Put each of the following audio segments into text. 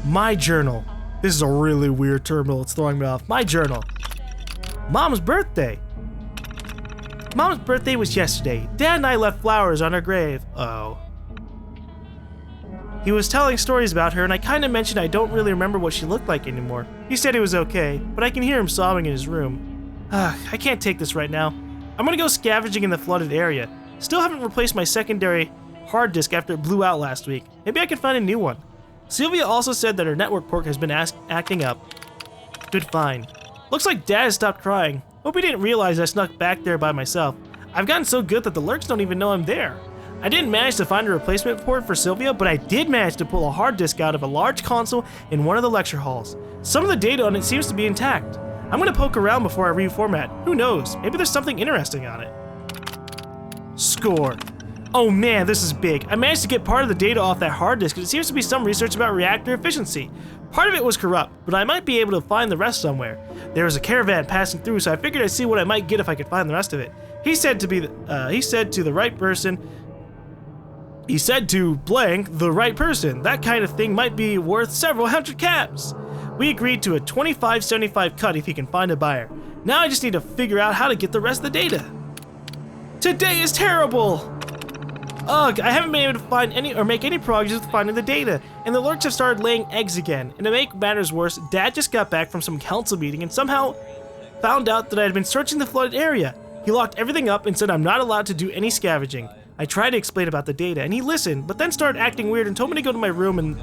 My journal. This is a really weird terminal. It's throwing me off. My journal. Mom's birthday. Mom's birthday was yesterday. Dad and I left flowers on her grave. Oh. He was telling stories about her, and I kind of mentioned I don't really remember what she looked like anymore. He said he was okay, but I can hear him sobbing in his room. I can't take this right now. I'm gonna go scavenging in the flooded area. Still haven't replaced my secondary hard disk after it blew out last week. Maybe I can find a new one. Sylvia also said that her network port has been acting up. Good find. Looks like Dad has stopped crying. Hope he didn't realize I snuck back there by myself. I've gotten so good that the lurks don't even know I'm there. I didn't manage to find a replacement port for Sylvia, but I did manage to pull a hard disk out of a large console in one of the lecture halls. Some of the data on it seems to be intact. I'm gonna poke around before I reformat. Who knows? Maybe there's something interesting on it. Score. Oh man, this is big. I managed to get part of the data off that hard disk, and it seems to be some research about reactor efficiency. Part of it was corrupt, but I might be able to find the rest somewhere. There was a caravan passing through, so I figured I'd see what I might get if I could find the rest of it. He said to the right person. He said to blank the right person. That kind of thing might be worth several hundred caps. We agreed to a 25.75 cut if he can find a buyer. Now I just need to figure out how to get the rest of the data. Today is terrible. Ugh, I haven't been able to find any or make any progress with finding the data, and the lurks have started laying eggs again. And to make matters worse, Dad just got back from some council meeting and somehow found out that I had been searching the flooded area. He locked everything up and said I'm not allowed to do any scavenging. I tried to explain about the data, and he listened, but then started acting weird and told me to go to my room and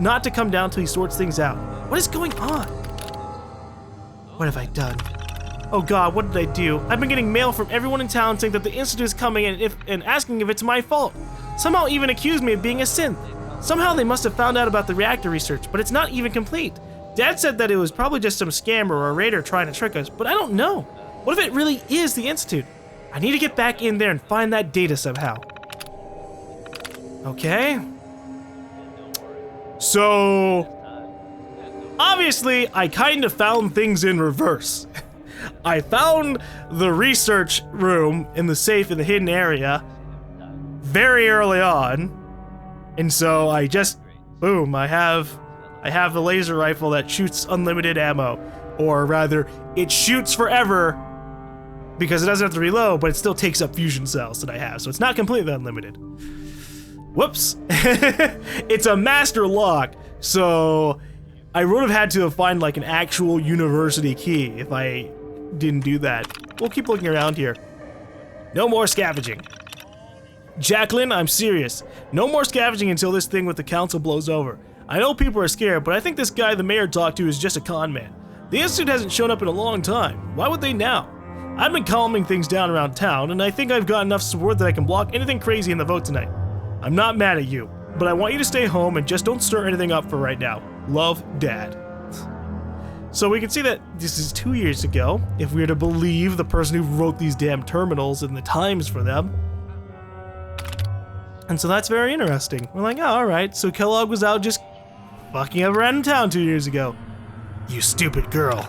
not to come down till he sorts things out. What is going on? What have I done? Oh God, what did I do? I've been getting mail from everyone in town saying that the Institute is coming and asking if it's my fault. Somehow even accused me of being a synth. Somehow they must have found out about the reactor research, but it's not even complete. Dad said that it was probably just some scammer or a raider trying to trick us, but I don't know. What if it really is the Institute? I need to get back in there and find that data somehow. Okay. So, obviously, I kind of found things in reverse. I found the research room in the safe in the hidden area very early on, and so I just, boom, I have the laser rifle that shoots unlimited ammo, or rather, it shoots forever because it doesn't have to reload, but it still takes up fusion cells that I have, so it's not completely unlimited. Whoops. It's a master lock, so I would have had to find like an actual university key if I didn't do that. We'll keep looking around here. No more scavenging. Jacqueline, I'm serious. No more scavenging until this thing with the council blows over. I know people are scared, but I think this guy the mayor talked to is just a con man. The Institute hasn't shown up in a long time. Why would they now? I've been calming things down around town, and I think I've got enough support that I can block anything crazy in the vote tonight. I'm not mad at you, but I want you to stay home and just don't stir anything up for right now. Love, Dad. So we can see that this is 2 years ago, if we are to believe the person who wrote these damn terminals and the times for them. And so that's very interesting. We're like, oh, alright, so Kellogg was out just fucking up around in town 2 years ago. You stupid girl.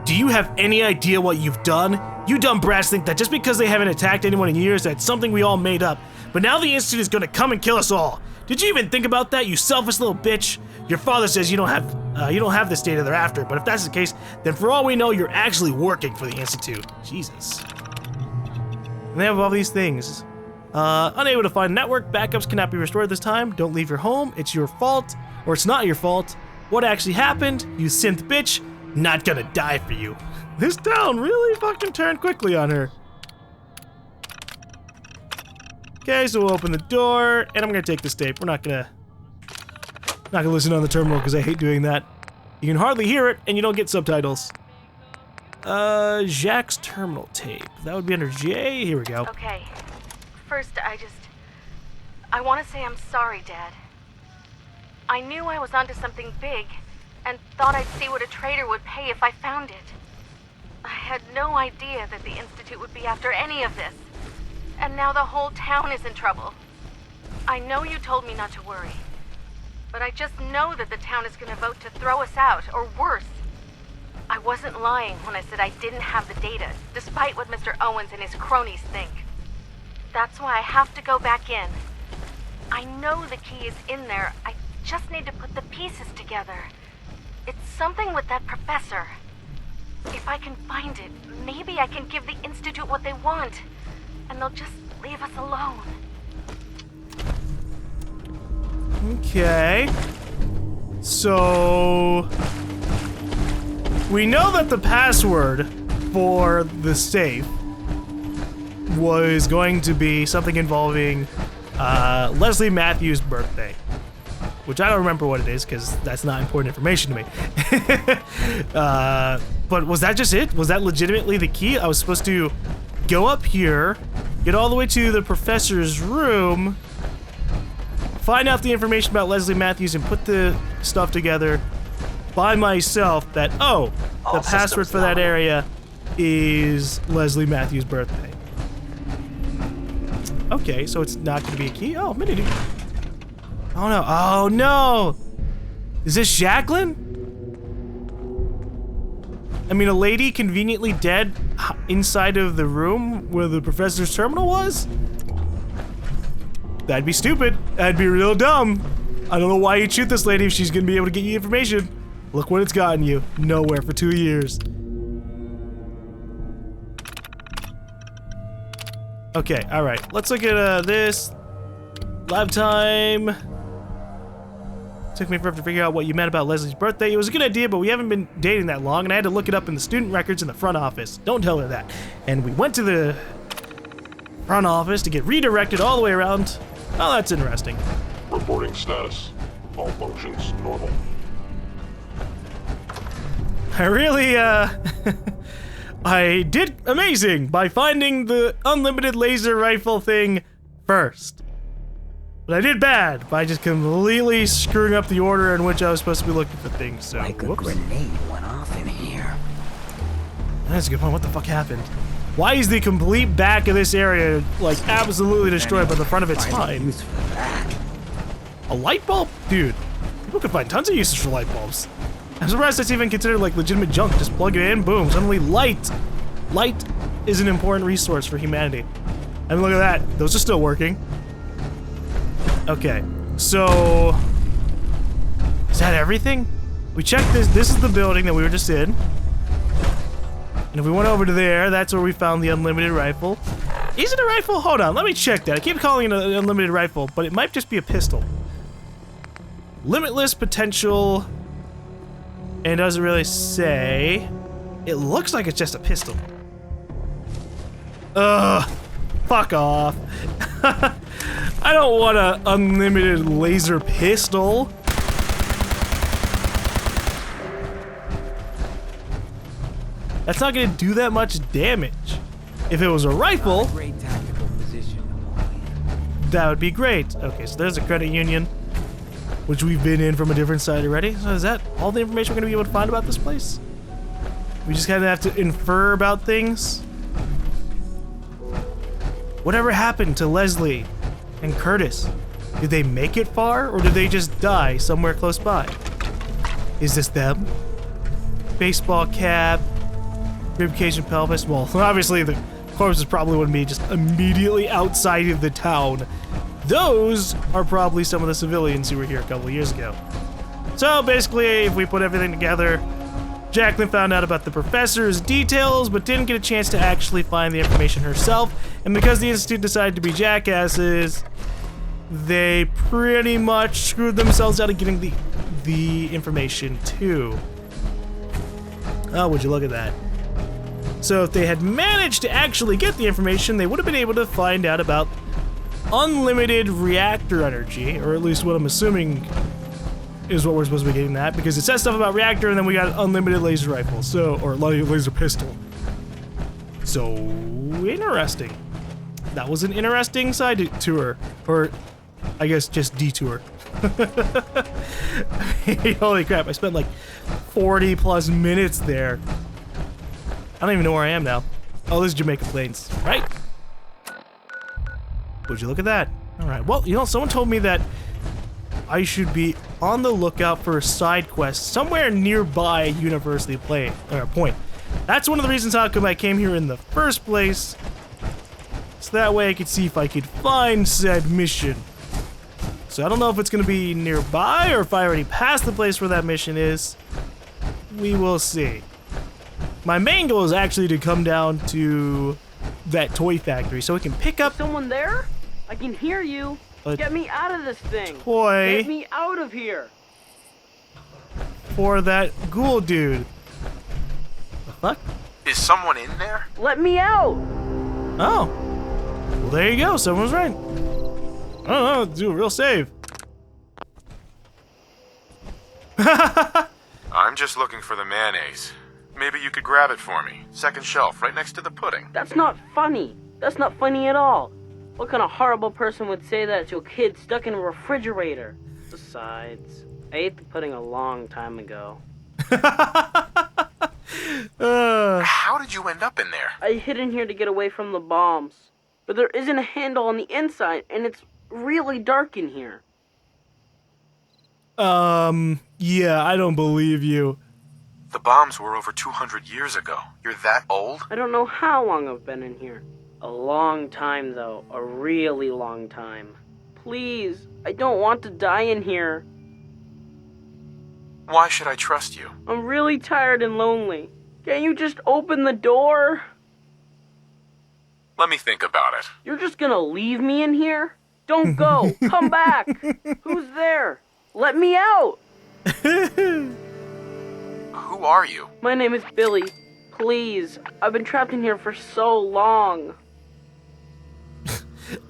Do you have any idea what you've done? You dumb brats think that just because they haven't attacked anyone in years, that's something we all made up. But now the Institute is gonna come and kill us all. Did you even think about that, you selfish little bitch? Your father says you don't have this data they're after, but if that's the case, then for all we know, you're actually working for the Institute. Jesus. And they have all these things. Unable to find network, backups cannot be restored this time. Don't leave your home, it's your fault, or it's not your fault. What actually happened? You synth bitch. Not gonna die for you. This town really fucking turned quickly on her. Okay, so we'll open the door, and I'm gonna take this tape. We're not gonna listen on the terminal because I hate doing that. You can hardly hear it, and you don't get subtitles. Jacques terminal tape. That would be under J. Here we go. Okay. First, I want to say I'm sorry, Dad. I knew I was onto something big, and thought I'd see what a trader would pay if I found it. I had no idea that the Institute would be after any of this. And now the whole town is in trouble. I know you told me not to worry, but I just know that the town is going to vote to throw us out, or worse. I wasn't lying when I said I didn't have the data, despite what Mr. Owens and his cronies think. That's why I have to go back in. I know the key is in there, I just need to put the pieces together. It's something with that professor. If I can find it, maybe I can give the Institute what they want, and they'll just leave us alone. Okay. So we know that the password for the safe was going to be something involving Leslie Matthews' birthday, which I don't remember what it is because that's not important information to me. But was that just it? Was that legitimately the key? I was supposed to go up here, get all the way to the professor's room, find out the information about Leslie Matthews, and put the stuff together by myself that, oh, the password for that area is Leslie Matthews' birthday. Okay, so it's not going to be a key? Oh, minute. Oh no. Oh no! Is this Jacqueline? I mean, a lady conveniently dead inside of the room where the professor's terminal was? That'd be stupid. That'd be real dumb. I don't know why you'd shoot this lady if she's gonna be able to get you information. Look what it's gotten you. Nowhere for 2 years. Okay, alright. Let's look at this. Lab time. Took me forever to figure out what you meant about Leslie's birthday. It was a good idea, but we haven't been dating that long, and I had to look it up in the student records in the front office. Don't tell her that. And we went to the front office to get redirected all the way around. Oh, that's interesting. Reporting status. All functions normal. I really, I did amazing by finding the unlimited laser rifle thing first. But I did bad by just completely screwing up the order in which I was supposed to be looking for things, so Like a grenade went off in here. That's a good point. What the fuck happened? Why is the complete back of this area, like, absolutely destroyed, but the front of it's fine? Use for that. A light bulb? Dude, people can find tons of uses for light bulbs. I'm surprised that's even considered, like, legitimate junk. Just plug it in, boom, suddenly light. Light is an important resource for humanity. I mean, look at that. Those are still working. Okay, so is that everything? We checked this. This is the building that we were just in. And if we went over to there, that's where we found the unlimited rifle. Is it a rifle? Hold on, let me check that. I keep calling it an unlimited rifle, but it might just be a pistol. Limitless potential. And it doesn't really say. It looks like it's just a pistol. Ugh. Fuck off. I don't want an unlimited laser pistol. That's not gonna do that much damage. If it was a rifle, Great tactical position. that would be great. Okay, so there's a credit union, which we've been in from a different side already. So is that all the information we're gonna be able to find about this place? We just kind of have to infer about things. Whatever happened to Leslie and Curtis? Did they make it far, or did they just die somewhere close by? Is this them? Baseball cap, ribcage and pelvis. Well, obviously the corpses probably wouldn't be just immediately outside of the town. Those are probably some of the civilians who were here a couple of years ago. So basically, if we put everything together, Jacqueline found out about the professor's details, but didn't get a chance to actually find the information herself. And because the Institute decided to be jackasses, they pretty much screwed themselves out of getting the information too. Oh, would you look at that. So if they had managed to actually get the information, they would have been able to find out about unlimited reactor energy, or at least what I'm assuming is what we're supposed to be getting at, because it says stuff about reactor, and then we got an unlimited laser rifle, so, or laser pistol. So, interesting. That was an interesting side tour, or I guess just detour. Holy crap, I spent like 40 plus minutes there. I don't even know where I am now. Oh, this is Jamaica Plains, right? Would you look at that? All right, well, you know, someone told me that I should be on the lookout for a side quest somewhere nearby University Point. That's one of the reasons how come I came here in the first place. So that way I could see if I could find said mission. So I don't know if it's going to be nearby or if I already passed the place where that mission is. We will see. My main goal is actually to come down to that toy factory so we can pick up Someone there? I can hear you. Get me out of this thing. toy Get me out of here. for that ghoul dude. The fuck? Is someone in there? Let me out. Oh. Well, there you go. Someone's right. I don't know. Do a real save. I'm just looking for the mayonnaise. Maybe you could grab it for me. Second shelf, right next to the pudding. That's not funny. That's not funny at all. What kind of horrible person would say that to a kid stuck in a refrigerator? Besides, I ate the pudding a long time ago. How did you end up in there? I hid in here to get away from the bombs. But there isn't a handle on the inside, and it's really dark in here. Yeah, I don't believe you. The bombs were over 200 years ago. You're that old? I don't know how long I've been in here. A long time, though. A really long time. Please, I don't want to die in here. Why should I trust you? I'm really tired and lonely. Can't you just open the door? Let me think about it. You're just gonna leave me in here? Don't go! Come back! Who's there? Let me out! Who are you? My name is Billy. Please, I've been trapped in here for so long.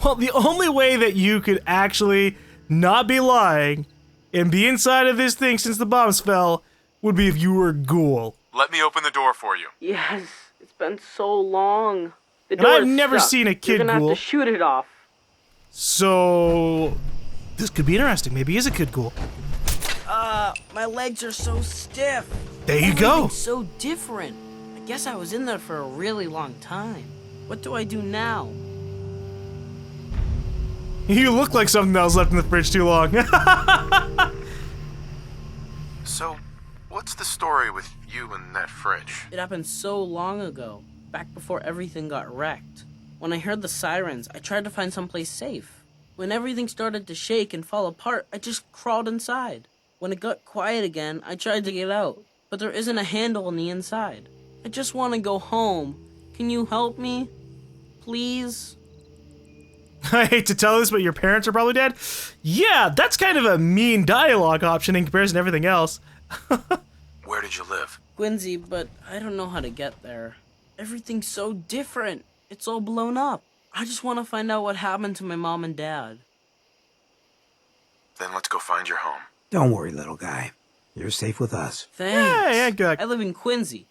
Well, the only way that you could actually not be lying and be inside of this thing since the bombs fell would be if you were a ghoul. Let me open the door for you. Yes, it's been so long. The And door I've is never stuck. seen a kid You're gonna ghoul. have to shoot it off. So this could be interesting. Maybe he is a kid ghoul. My legs are so stiff. There you go. Everything's so different. I guess I was in there for a really long time. What do I do now? You look like something that was left in the fridge too long. So, what's the story with you and that fridge? It happened so long ago, back before everything got wrecked. When I heard the sirens, I tried to find someplace safe. When everything started to shake and fall apart, I just crawled inside. When it got quiet again, I tried to get out, but there isn't a handle on the inside. I just want to go home. Can you help me? Please? I hate to tell this, but your parents are probably dead. Yeah, that's kind of a mean dialogue option in comparison to everything else. Where did you live? Quincy, but I don't know how to get there. Everything's so different. It's all blown up. I just want to find out what happened to my mom and dad. Then let's go find your home. Don't worry, little guy. You're safe with us. Thanks. Yeah, good. I live in Quincy.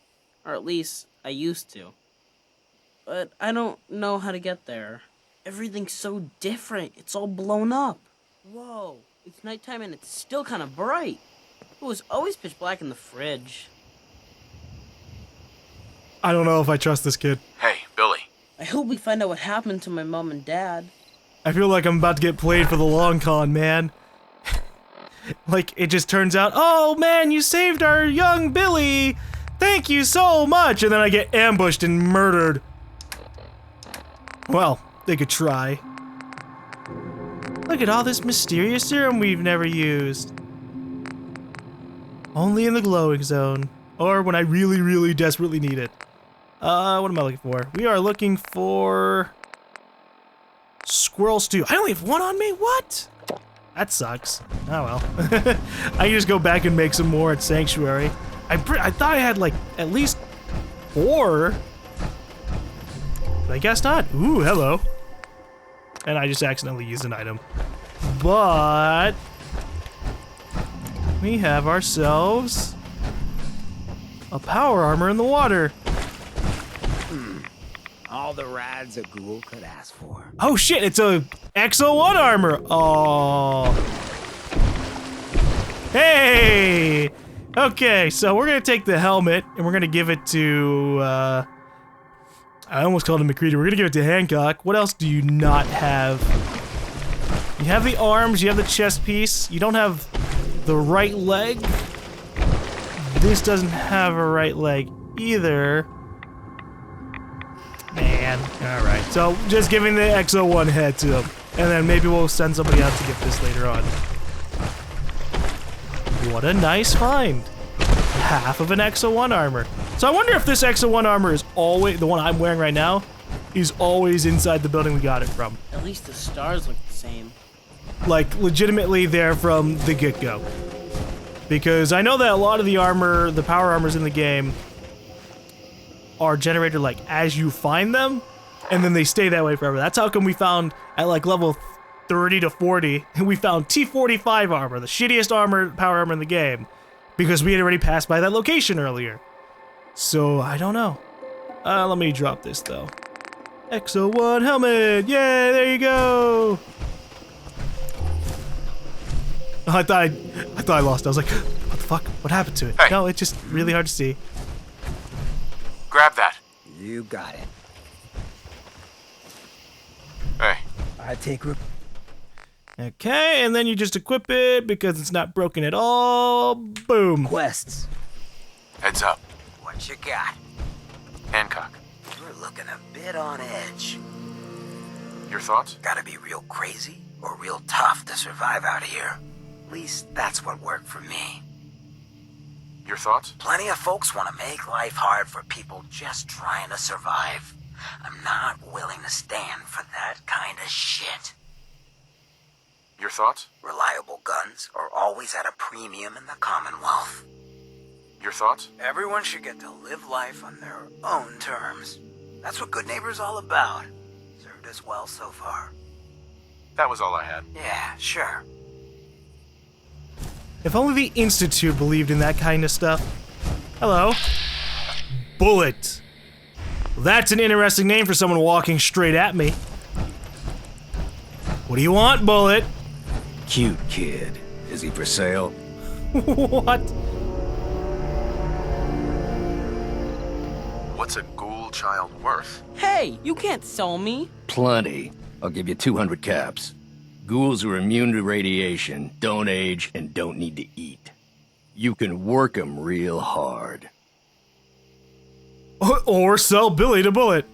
Or at least, I used to. But I don't know how to get there. Everything's so different. It's all blown up. Whoa. It's nighttime and it's still kind of bright. It was always pitch black in the fridge. I don't know if I trust this kid. Hey, Billy. I hope we find out what happened to my mom and dad. I feel like I'm about to get played for the long con, man. Like, it just turns out, oh man, you saved our young Billy! Thank you so much! And then I get ambushed and murdered. Well, they could try. Look at all this mysterious serum we've never used. Only in the glowing zone. Or when I really, really desperately need it. What am I looking for? We are looking for... squirrel stew. I only have one on me? What? That sucks. Oh well. I can just go back and make some more at Sanctuary. I thought I had like at least 4. But I guess not. Ooh, hello. And I just accidentally used an item. But we have ourselves a power armor in the water. All the rides a ghoul could ask for. Oh shit, it's a XO1 armor. Oh. Hey! Okay, so we're gonna take the helmet and we're gonna give it to, I almost called him McCready. We're gonna give it to Hancock. What else do you not have? You have the arms, you have the chest piece. You don't have the right leg. This doesn't have a right leg either. Man, alright. So, just giving the XO1 head to him. And then maybe we'll send somebody out to get this later on. What a nice find. Half of an Exo 1 armor. So I wonder if this Exo 1 armor is always, the one I'm wearing right now, is always inside the building we got it from. At least the stars look the same. Like, legitimately there from the get-go. Because I know that a lot of the armor, the power armors in the game, are generated, like, as you find them, and then they stay that way forever. That's how come we found, at, like, level 30 to 40, we found T45 armor, the shittiest armor, power armor in the game, because we had already passed by that location earlier. So, I don't know. Let me drop this, though. Exo 1 helmet! Yay, there you go! Oh, I thought I lost it. I was like, what the fuck? What happened to it? Hey. No, it's just really hard to see. Grab that. You got it. Hey, I take Okay, and then you just equip it because it's not broken at all. Boom. quests. heads up. What you got? Hancock, You're looking a bit on edge. your thoughts? Gotta be real crazy or real tough to survive out here. At least that's what worked for me. Your thoughts? Plenty of folks want to make life hard for people just trying to survive. I'm not willing to stand for that kind of shit. Your thoughts? Reliable guns are always at a premium in the Commonwealth. Your thoughts? Everyone should get to live life on their own terms. That's what Good Neighbor's all about. Served us well so far. That was all I had. Yeah, sure. If only the Institute believed in that kind of stuff. Hello. Bullet. That's an interesting name for someone walking straight at me. What do you want, Bullet? Cute kid. Is he for sale? What? What's a ghoul child worth? Hey, you can't sell me. Plenty. I'll give you 200 caps. Ghouls are immune to radiation, don't age, and don't need to eat. You can work 'em real hard. Or sell Billy to Bullet.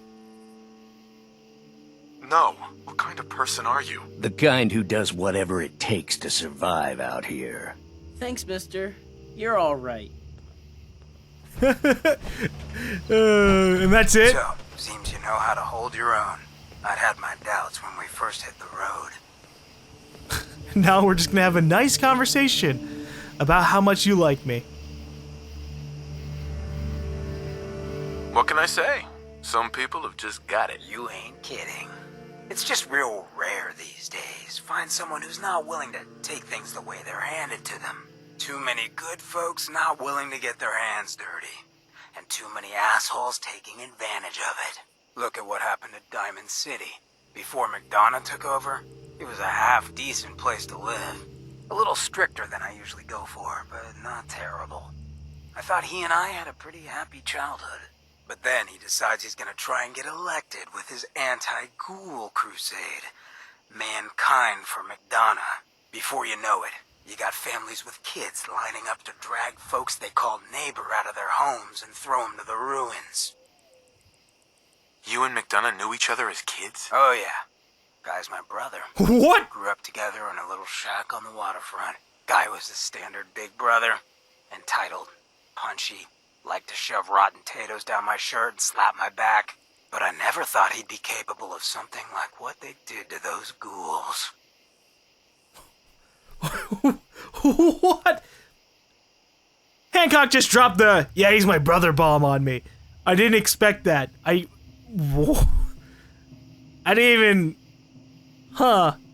No. What kind of person are you? The kind who does whatever it takes to survive out here. Thanks, mister. You're all right. And that's it? So, seems you know how to hold your own. I'd had my doubts when we first hit the road. Now we're just gonna have a nice conversation about how much you like me. What can I say? Some people have just got it. You ain't kidding. It's just real rare these days. Find someone who's not willing to take things the way they're handed to them. Too many good folks not willing to get their hands dirty. And too many assholes taking advantage of it. Look at what happened at Diamond City. Before McDonough took over, it was a half-decent place to live. A little stricter than I usually go for, but not terrible. I thought he and I had a pretty happy childhood. But then he decides he's gonna try and get elected with his anti-ghoul crusade. Mankind for McDonough. Before you know it, you got families with kids lining up to drag folks they call neighbor out of their homes and throw them to the ruins. You and McDonough knew each other as kids? Oh yeah. Guy's my brother. What? Grew up together in a little shack on the waterfront. Guy was the standard big brother. Entitled. Punchy. Liked to shove rotten potatoes down my shirt and slap my back. But I never thought he'd be capable of something like what they did to those ghouls. What? Hancock just dropped the, yeah, he's my brother bomb on me. I didn't expect that. I didn't even,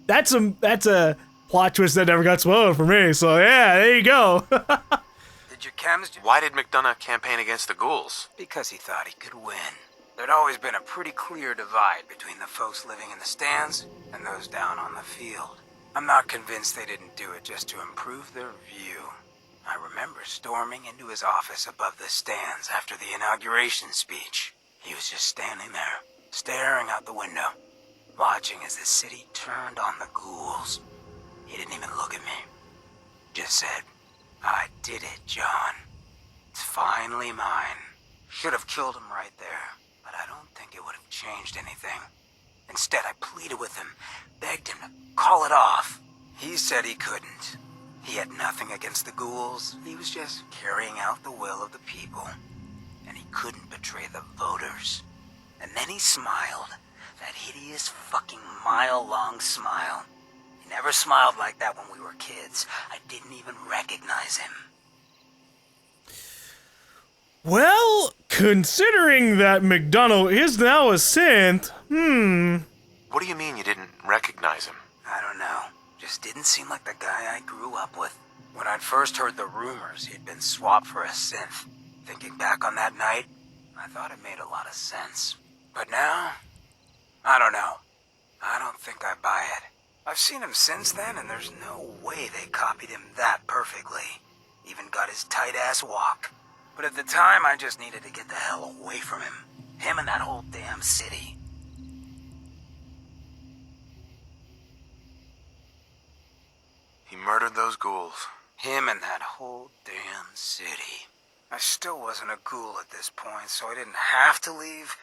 that's a plot twist that never got spoiled for me, so yeah, there you go. Did your chems... Why did McDonough campaign against the ghouls? Because he thought he could win. There'd always been a pretty clear divide between the folks living in the stands and those down on the field. I'm not convinced they didn't do it just to improve their view. I remember storming into his office above the stands after the inauguration speech. He was just standing there, staring out the window, watching as the city turned on the ghouls. He didn't even look at me. Just said, "I did it, John. It's finally mine." Should have killed him right there, but I don't think it would have changed anything. Instead, I pleaded with him, begged him to call it off. He said he couldn't. He had nothing against the ghouls. He was just carrying out the will of the people. And he couldn't betray the voters. And then he smiled. That hideous fucking mile-long smile. He never smiled like that when we were kids. I didn't even recognize him. Well, considering that McDonald is now a synth, What do you mean you didn't recognize him? I don't know. Just didn't seem like the guy I grew up with. When I'd first heard the rumors he'd been swapped for a synth, thinking back on that night, I thought it made a lot of sense. But now, I don't know. I don't think I buy it. I've seen him since then, and there's no way they copied him that perfectly. Even got his tight-ass walk. But at the time, I just needed to get the hell away from him. Him and that whole damn city. He murdered those ghouls. Him and that whole damn city. I still wasn't a ghoul at this point, so I didn't have to leave,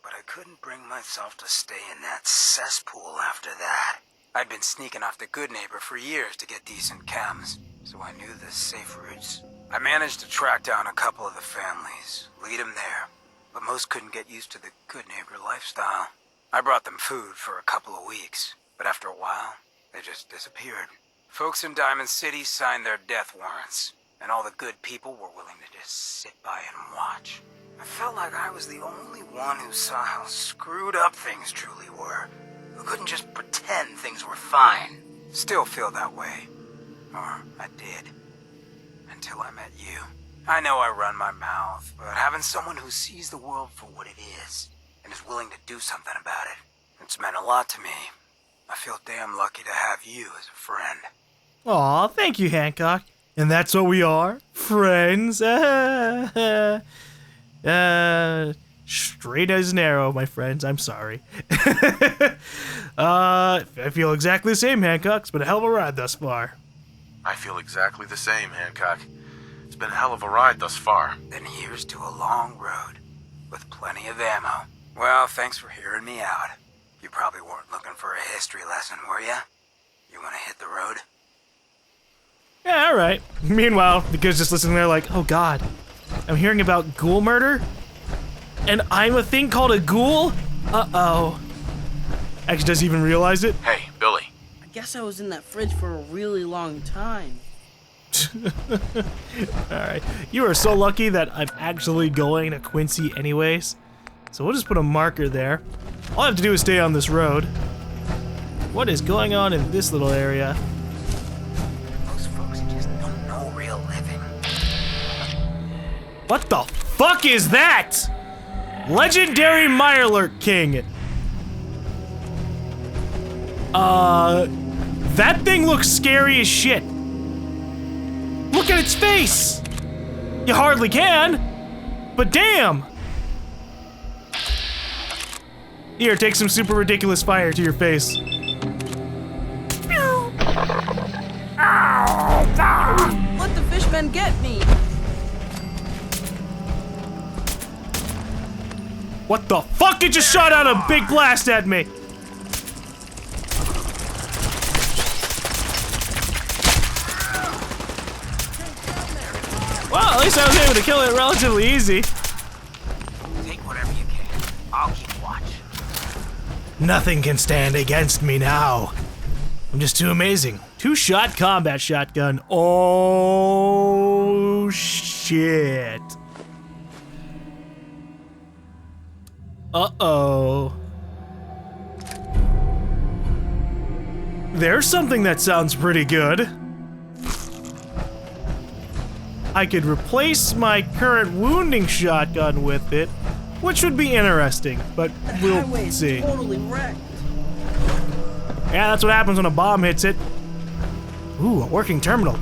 but I couldn't bring myself to stay in that cesspool after that. I'd been sneaking off the Good Neighbor for years to get decent chems, so I knew the safe routes. I managed to track down a couple of the families, lead them there, but most couldn't get used to the Good Neighbor lifestyle. I brought them food for a couple of weeks, but after a while, they just disappeared. Folks in Diamond City signed their death warrants, and all the good people were willing to just sit by and watch. I felt like I was the only one who saw how screwed up things truly were, who couldn't just pretend things were fine. Still feel that way. Or I did. Until I met you. I know I run my mouth, but having someone who sees the world for what it is, and is willing to do something about it, it's meant a lot to me. I feel damn lucky to have you as a friend. Aw, thank you, Hancock. And that's what we are, friends. Straight as an arrow, my friends. I'm sorry. I feel exactly the same, Hancock. It's been a hell of a ride thus far. I feel exactly the same, Hancock. It's been a hell of a ride thus far. Then here's to a long road, with plenty of ammo. Well, thanks for hearing me out. You probably weren't looking for a history lesson, were ya? You wanna hit the road? Yeah, alright. Meanwhile, the kid's just listening there like, oh god, I'm hearing about ghoul murder? And I'm a thing called a ghoul? Uh-oh. Actually doesn't even realize it. Hey, Billy. I guess I was in that fridge for a really long time. Alright. You are so lucky that I'm actually going to Quincy anyways. So we'll just put a marker there. All I have to do is stay on this road. What is going on in this little area? Most folks just don't know real living. What the fuck is that? Legendary Mirelurk King. That thing looks scary as shit. Look at its face. You hardly can, but damn. Here, take some super ridiculous fire to your face. Let the fishmen get me! What the fuck? It just shot out a big blast at me. Well, at least I was able to kill it relatively easy. Take whatever you can. I'll keep watch. Nothing can stand against me now. I'm just too amazing. Two-shot combat shotgun. Oh, shit. Uh-oh. There's something that sounds pretty good. I could replace my current wounding shotgun with it, which would be interesting, but we'll see. Totally wrecked. Yeah, that's what happens when a bomb hits it. Ooh, a working terminal.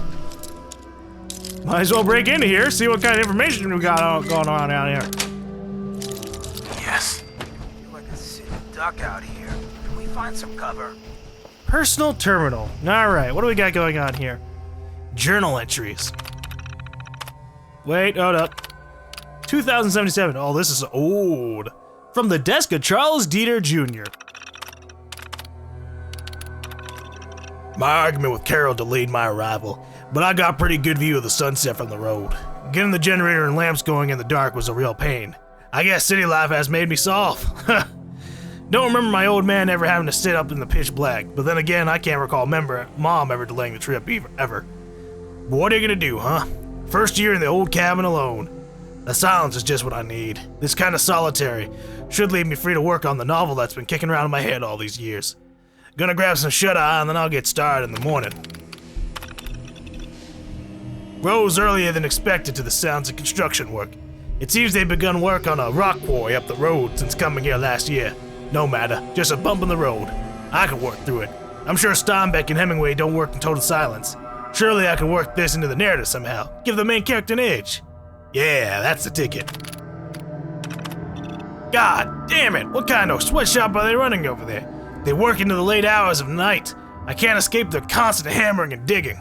Might as well break into here, see what kind of information we got going on out here. Yes. I feel like a sitting duck out here. Can we find some cover? Personal terminal. Alright, what do we got going on here? Journal entries. Wait, hold up. 2077. Oh, this is old. From the desk of Charles Dieter Jr. My argument with Carol delayed my arrival, but I got a pretty good view of the sunset from the road. Getting the generator and lamps going in the dark was a real pain. I guess city life has made me soft. Don't remember my old man ever having to sit up in the pitch black, but then again, I can't recall Mom ever delaying the trip ever. But what are you gonna do, huh? First year in the old cabin alone. The silence is just what I need. This kind of solitary should leave me free to work on the novel that's been kicking around in my head all these years. Gonna grab some shut-eye and then I'll get started in the morning. Rose earlier than expected to the sounds of construction work. It seems they've begun work on a rock quarry up the road since coming here last year. No matter, just a bump in the road. I can work through it. I'm sure Steinbeck and Hemingway don't work in total silence. Surely I can work this into the narrative somehow. Give the main character an edge. Yeah, that's the ticket. God damn it! What kind of sweatshop are they running over there? They work into the late hours of night. I can't escape their constant hammering and digging.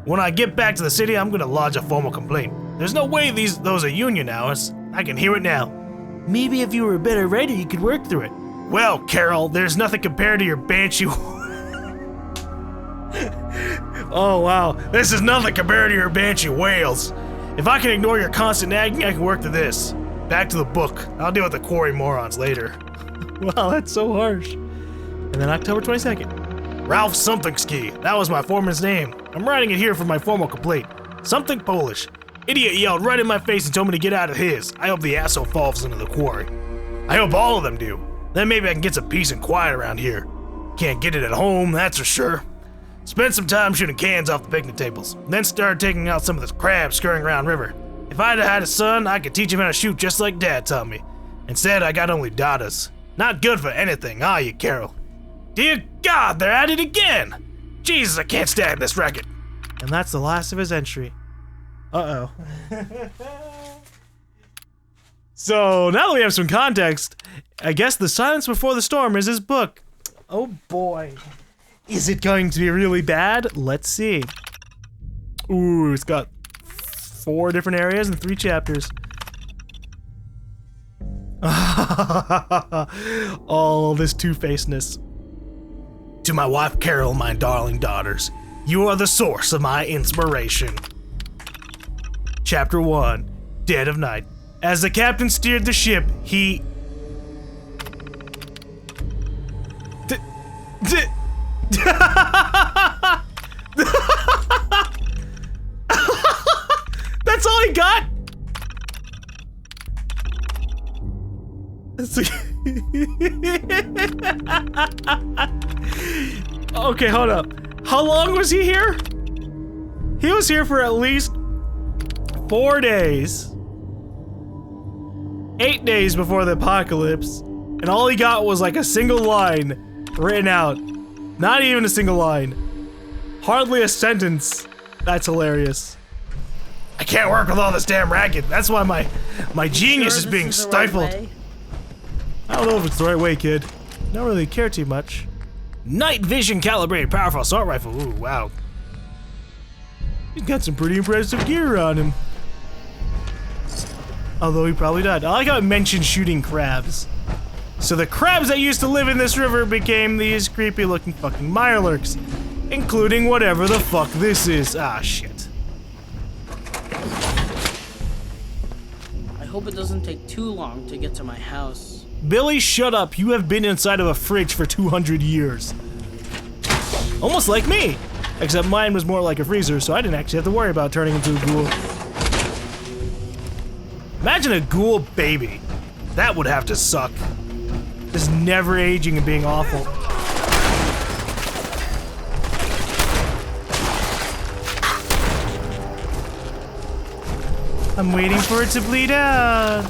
When I get back to the city, I'm gonna lodge a formal complaint. There's no way those are union hours. I can hear it now. Maybe if you were a better writer, you could work through it. Well, Carol, there's nothing compared to your banshee. Oh wow, this is nothing compared to your banshee wails. If I can ignore your constant nagging, I can work through this. Back to the book. I'll deal with the quarry morons later. Wow, that's so harsh. And then October 22nd. Ralph Somethingski. That was my foreman's name. I'm writing it here for my formal complaint. Something Polish. Idiot yelled right in my face and told me to get out of his. I hope the asshole falls into the quarry. I hope all of them do. Then maybe I can get some peace and quiet around here. Can't get it at home, that's for sure. Spent some time shooting cans off the picnic tables, then started taking out some of the crabs scurrying around river. If I'd had a son, I could teach him how to shoot just like Dad taught me. Instead, I got only daughters. Not good for anything, are you, Carol? Dear God, they're at it again! Jesus, I can't stand this racket. And that's the last of his entry. Uh-oh. So, now that we have some context, I guess The Silence Before the Storm is his book. Oh boy. Is it going to be really bad? Let's see. Ooh, it's got 4 different areas and 3 chapters. All this two-facedness. To my wife Carol, my darling daughters, you are the source of my inspiration. Chapter 1, Dead of Night. As the captain steered the ship, he... That's all he got? Okay, hold up. How long was he here? He was here for at least 4 days. 8 days before the apocalypse. And all he got was like a single line written out. Not even a single line. Hardly a sentence. That's hilarious. I can't work with all this damn racket. That's why my genius is being stifled. I don't know if it's the right way, kid. Don't really care too much. Night vision calibrated powerful assault rifle. Ooh, wow. He's got some pretty impressive gear on him. Although he probably died. I like how it mentioned shooting crabs. So the crabs that used to live in this river became these creepy looking fucking Mirelurks. Including whatever the fuck this is. Ah, shit. I hope it doesn't take too long to get to my house. Billy, shut up. You have been inside of a fridge for 200 years. Almost like me. Except mine was more like a freezer, so I didn't actually have to worry about turning into a ghoul. Imagine a ghoul baby. That would have to suck. Just never aging and being awful. I'm waiting for it to bleed out.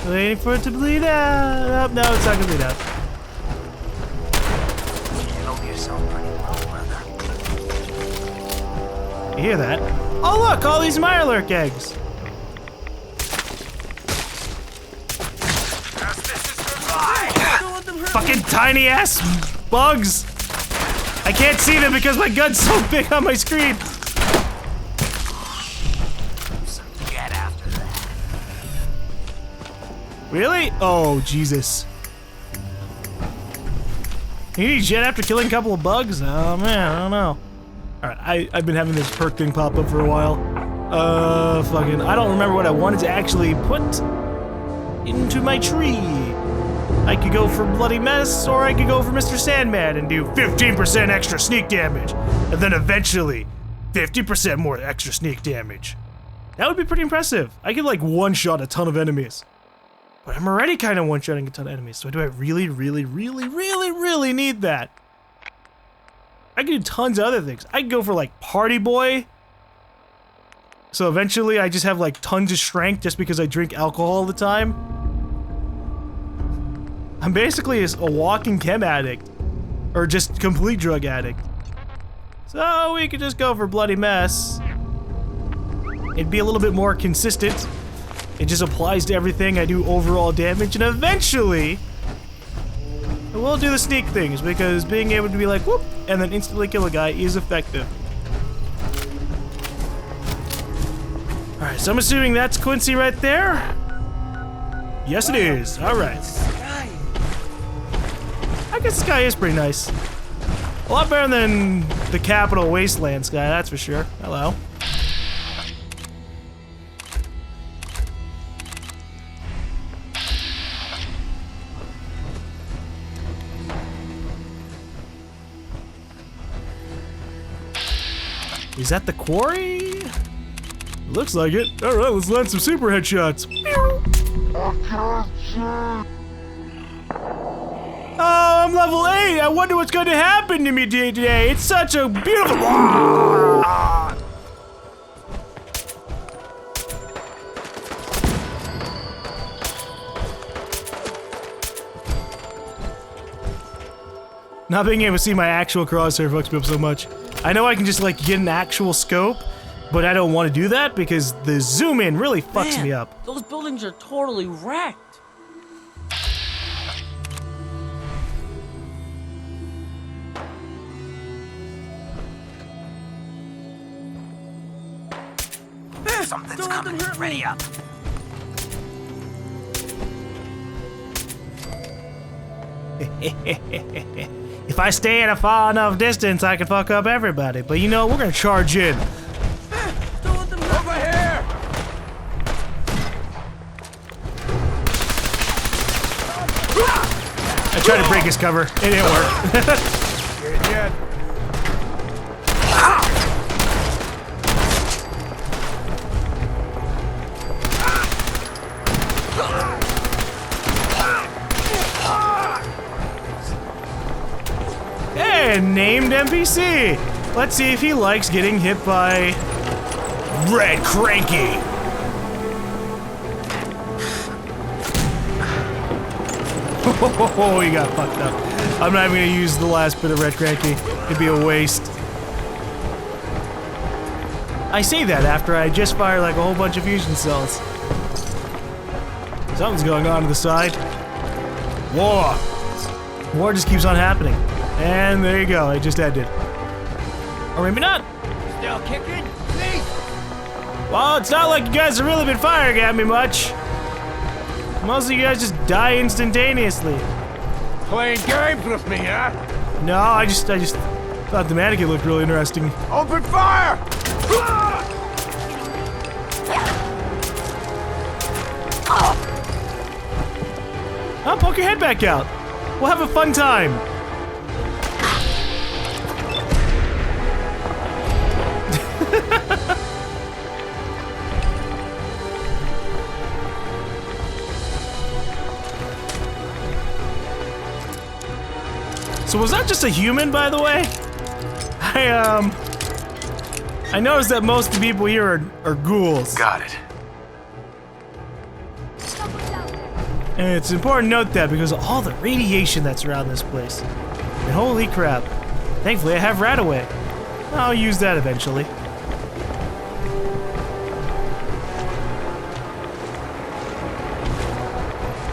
Waiting for it to bleed out. Oh, no, it's not gonna bleed out. Handle yourself pretty well, brother. You hear that? Oh look, all these Mirelurk eggs. Fucking tiny ass bugs. I can't see them because my gun's so big on my screen. Get after that. Really? Oh, Jesus. You need jet after killing a couple of bugs? Oh man, I don't know. Alright, I've been having this perk thing pop up for a while. Fucking, I don't remember what I wanted to actually put into my tree. I could go for Bloody Mess, or I could go for Mr. Sandman and do 15% extra sneak damage. And then eventually, 50% more extra sneak damage. That would be pretty impressive. I could like one-shot a ton of enemies. But I'm already kind of one-shotting a ton of enemies, so do I really, really, really, really, really need that? I can do tons of other things. I can go for like Party Boy. So eventually I just have like tons of strength just because I drink alcohol all the time. I'm basically a walking chem addict. Or just complete drug addict. So we could just go for Bloody Mess. It'd be a little bit more consistent. It just applies to everything. I do overall damage, and eventually I will do the sneak things, because being able to be like, whoop, and then instantly kill a guy is effective. Alright, so I'm assuming that's Quincy right there? Yes, it is. Alright. I guess the sky is pretty nice. A lot better than the Capital Wasteland sky, that's for sure. Hello. Is that the quarry? Looks like it. Alright, let's land some super headshots. Oh, I'm level 8! I wonder what's going to happen to me today. It's such a beautiful... Not being able to see my actual crosshair fucks me up so much. I know I can just like get an actual scope, but I don't want to do that because the zoom in really fucks me up. Those buildings are totally wrecked. Something's coming. Ready up. If I stay at a far enough distance, I can fuck up everybody. But you know, we're gonna charge in. Over here! I tried to break his cover. It didn't work. Get. And named NPC. Let's see if he likes getting hit by Red Cranky. Oh, he got fucked up. I'm not even gonna use the last bit of Red Cranky. It'd be a waste. I say that after I just fired like a whole bunch of fusion cells. Something's going on to the side. War. War just keeps on happening. And there you go, it just ended. Or maybe not. Still kicking? See? Well, it's not like you guys have really been firing at me much. Most of you guys just die instantaneously. Playing games with me, huh? No, I just thought the mannequin looked really interesting. Open fire! Oh, poke your head back out. We'll have a fun time. So was that just a human, by the way? I noticed that most of the people here are ghouls. Got it. And it's important to note that because of all the radiation that's around this place. And holy crap. Thankfully I have Radaway. I'll use that eventually.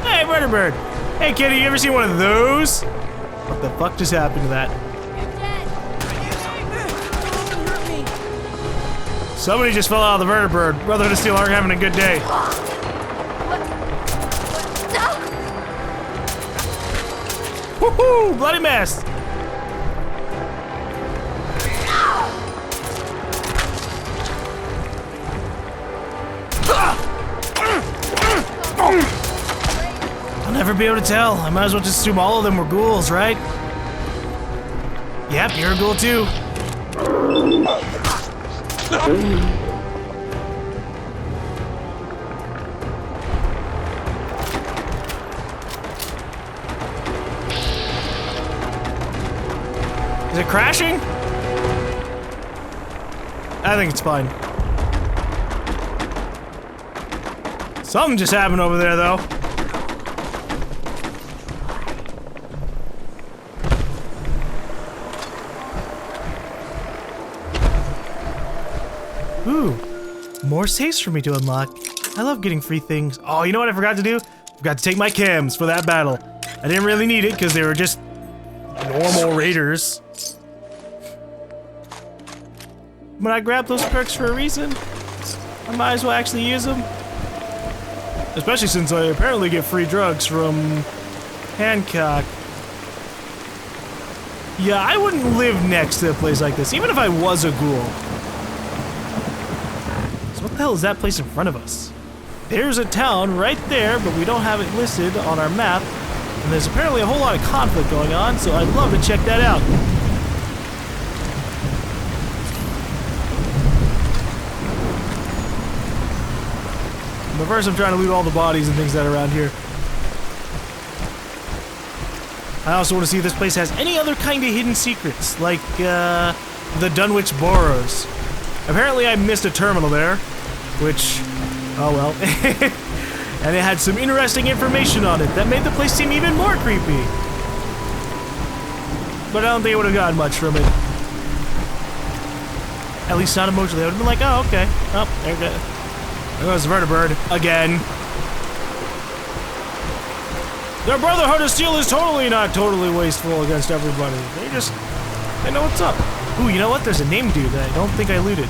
Hey, Murder Bird! Hey, kitty, you ever seen one of those? What the fuck just happened to that? Somebody just fell out of the Murder Bird. Brotherhood of Steel aren't having a good day. Woohoo! Bloody mess! never be able to tell. I might as well just assume all of them were ghouls, right? Yep, you're a ghoul too. Is it crashing? I think it's fine. Something just happened over there, though. Ooh, more safes for me to unlock. I love getting free things. Oh, you know what I forgot to do? Forgot to take my chems for that battle. I didn't really need it because they were just normal raiders. But I grabbed those perks for a reason. I might as well actually use them. Especially since I apparently get free drugs from Hancock. Yeah, I wouldn't live next to a place like this, even if I was a ghoul. So what the hell is that place in front of us? There's a town right there, but we don't have it listed on our map. And there's apparently a whole lot of conflict going on, so I'd love to check that out. But first I'm trying to loot all the bodies and things that are around here. I also want to see if this place has any other kind of hidden secrets, like the Dunwich Burrows. Apparently I missed a terminal there, which, oh well. And it had some interesting information on it that made the place seem even more creepy. But I don't think I would have gotten much from it. At least not emotionally. I would have been like, oh, okay. Oh, there goes the vertibird again. Their Brotherhood of Steel is totally not totally wasteful against everybody. They know what's up. Ooh, you know what? There's a name dude that I don't think I looted.